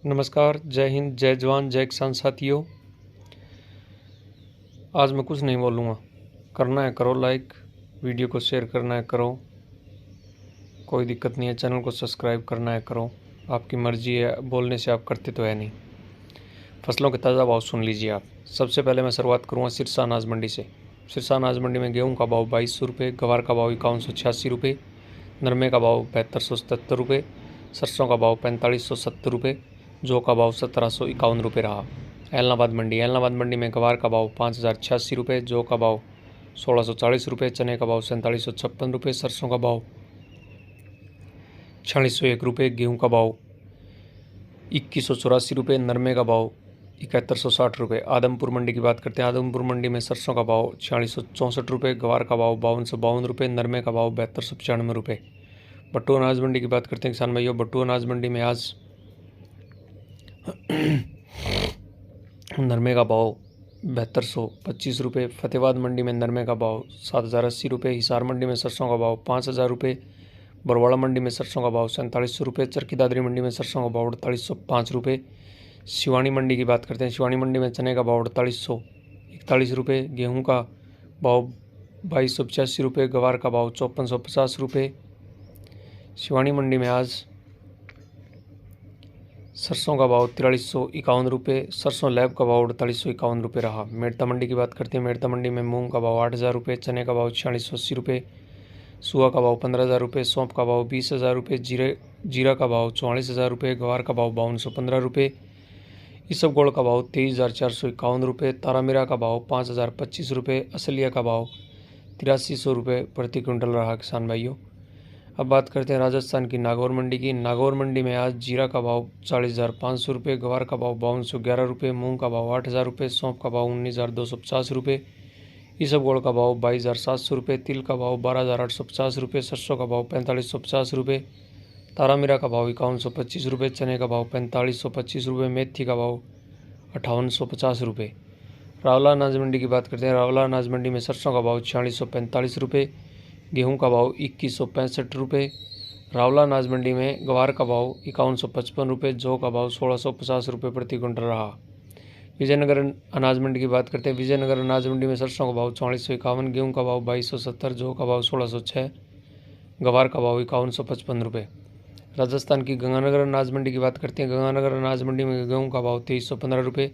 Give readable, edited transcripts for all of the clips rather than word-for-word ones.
नमस्कार, जय हिंद, जय जवान, जय किसान साथियों। आज मैं कुछ नहीं बोलूँगा। करना है करो लाइक, वीडियो को शेयर करना है करो, कोई दिक्कत नहीं है। चैनल को सब्सक्राइब करना है करो, आपकी मर्जी है, बोलने से आप करते तो है नहीं। फसलों के ताज़ा भाव सुन लीजिए आप। सबसे पहले मैं शुरुआत करूँगा सिरसा अनाज मंडी से। सिरसा अनाज मंडी में गेहूँ का भाव 2200 रुपये, गवार का भाव 5186 रुपये, नरमे का भाव 7277 रुपये, सरसों का भाव 4570 रुपये, जौ का भाव 1751 रुपये रहा। ऐलनाबाद मंडी में गवार का भाव 5086 रुपये, जौ का भाव 1640 रुपये, चने का भाव 4756 रुपये, सरसों का भाव 4601 रुपये, गेहूँ का भाव 2184 रुपये, नरमे का भाव 7160 रुपये। आदमपुर मंडी की बात करते हैं। आदमपुर मंडी में सरसों का भाव 4664 रुपये, गवार का भाव 5252 रुपये, नरमे का भाव 7295 रुपये। बट्टू अनाज मंडी की बात करते हैं किसान भाइयों। बट्टू अनाज मंडी में आज नरमे का भाव 7225 रुपये। फतेहाबाद मंडी में नरमे का भाव 7080 रुपये। हिसार मंडी में सरसों का भाव 5000 रुपये। बरवाड़ा मंडी में सरसों का भाव 4700 रुपये। चरखी दादरी मंडी में सरसों का भाव 4805 रुपये। शिवानी मंडी की बात करते हैं। शिवानी मंडी में चने का भाव 4841 रुपये, गेहूँ का भाव 2285 रुपये, गवार का भाव 5450 रुपये। शिवानी मंडी में आज सरसों का भाव 4351 रुपये, सरसों लैब का भाव 4851 रुपये रहा। मेड़ता मंडी की बात करते हैं। मेड़ता मंडी में मूंग का भाव 8000 रुपये, चने का भाव 4680 रुपये, सुहा का भाव 15000 रुपये, सौंफ का भाव 20000 रुपये, जीरा का भाव 44000 रुपये, गवार का भाव 5215 रुपये, इसबगोल का भाव 23451 रुपये, तारामीरा का भाव 5025 रुपये, असलिया का भाव 8300 रुपये प्रति क्विंटल रहा किसान भाइयों। अब बात करते हैं राजस्थान की नागौर मंडी की। नागौर मंडी में आज जीरा का भाव 40,500 रुपये, गवार का भाव 5211 रुपये, मूंग का भाव 8000 रुपये, सौंफ का भाव 19,250 रुपये, इसबगोल का भाव 22,700 रुपये, तिल का भाव 12,850 रुपये, सरसों का भाव 4550 रुपये, तारामीरा का भाव 5125 रुपये, चने का भाव 4525 रुपये, मेथी का भाव 5850 रुपये। रावला अनाज मंडी की बात करते हैं। रावला अनाज मंडी में सरसों का भाव 4645 रुपये, गेहूं का भाव 2165 रुपये। रावला अनाज मंडी में गवार का भाव 5155 रुपये, जौ का भाव 1650 रुपये प्रति क्विंटल रहा। विजयनगर अनाज मंडी की बात करते हैं। विजयनगर अनाज मंडी में सरसों का भाव 4451, गेहूं का भाव 2270, जौ का भाव 1606, गवार का भाव 5155 रुपये। राजस्थान की गंगानगर अनाज मंडी की बात करते हैं। गंगानगर अनाज मंडी में गेहूं का भाव 2315 रुपये,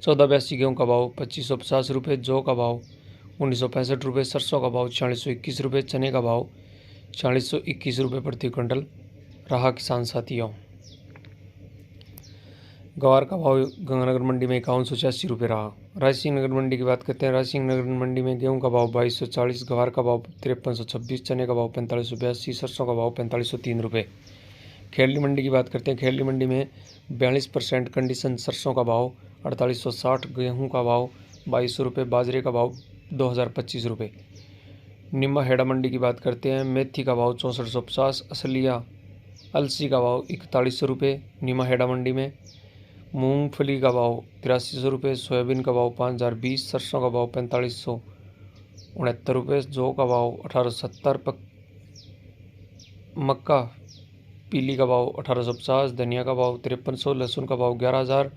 1482 गेहूं का भाव 2550 रुपये, जौ का भाव 1965 रुपये, सरसों का भाव 4621 रुपये, चने का भाव 4621 रुपये प्रति क्विंटल रहा किसान साथियों। गवार का भाव गंगानगर मंडी में 5186 रुपये रहा। रायसिंह नगर मंडी की बात करते हैं। रायसिंह नगर मंडी में गेहूं का भाव 2240, गवार का भाव 5326, चने का भाव 4582, सरसों का भाव 4503 रुपये। खेरली मंडी की बात करते हैं। खेरली मंडी में 42% कंडीशन सरसों का भाव 4860, गेहूं का भाव 2200 रुपये, बाजरे का भाव 2025 रुपये। निम्बा हेड़ा मंडी की बात करते हैं। मेथी का भाव 6450, असलिया अलसी का भाव 4100 रुपये निम्बा हेड़ा मंडी में। मूंगफली का भाव 8300 रुपये, सोयाबीन का भाव 5020, सरसों का भाव 4569 रुपये, जौ का भाव 1870, मक्का पीली का भाव 1850, धनिया का भाव 5300, लहसुन का भाव 11000,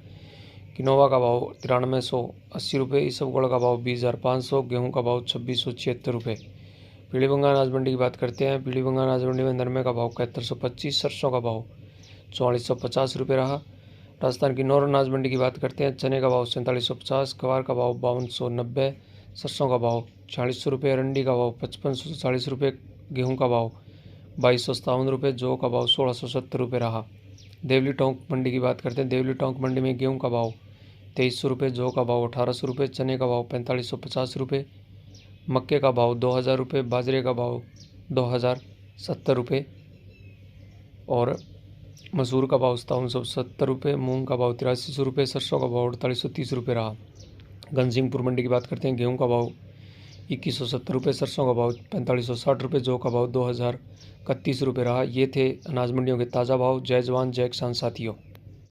किनोवा का भाव 9380 रुपये, इसबगोल का भाव 20500, गेहूं का भाव 2676 रुपये। पीलीबंगा अनाज मंडी की बात करते हैं। पीलीबंगा अनाज मंडी में नरमे का भाव 7125, सरसों का भाव 4450 रुपये रहा। राजस्थान की नौर अनाज मंडी की बात करते हैं। चने का भाव 4750, गवार का भाव 5290, सरसों का भाव 4600 रुपये, अरंडी का भाव 5540 रुपये, गेहूँ का भाव 2257 रुपये, जौ का भाव 1670 रुपये रहा। देवली टोंक मंडी की बात करते हैं। देवली टोंक मंडी में गेहूं का भाव 2300 रुपये, जौ का भाव 1800 रुपये, चने का भाव 4550 रुपये, मक्के का भाव 2000 रुपये, बाजरे का भाव 2070 रुपये और मसूर का भाव 5770 रुपये, मूंग का भाव 8300 रुपये, सरसों का भाव 4830 रुपये रहा। घनसिंहपुर मंडी की बात करते हैं। गेहूं का भाव 2170 रुपये, सरसों का भाव 4560 रुपये, जौ का भाव 2031 रुपये रहा। ये थे अनाज मंडियों के ताज़ा भाव। जय जवान जय किसान साथियों।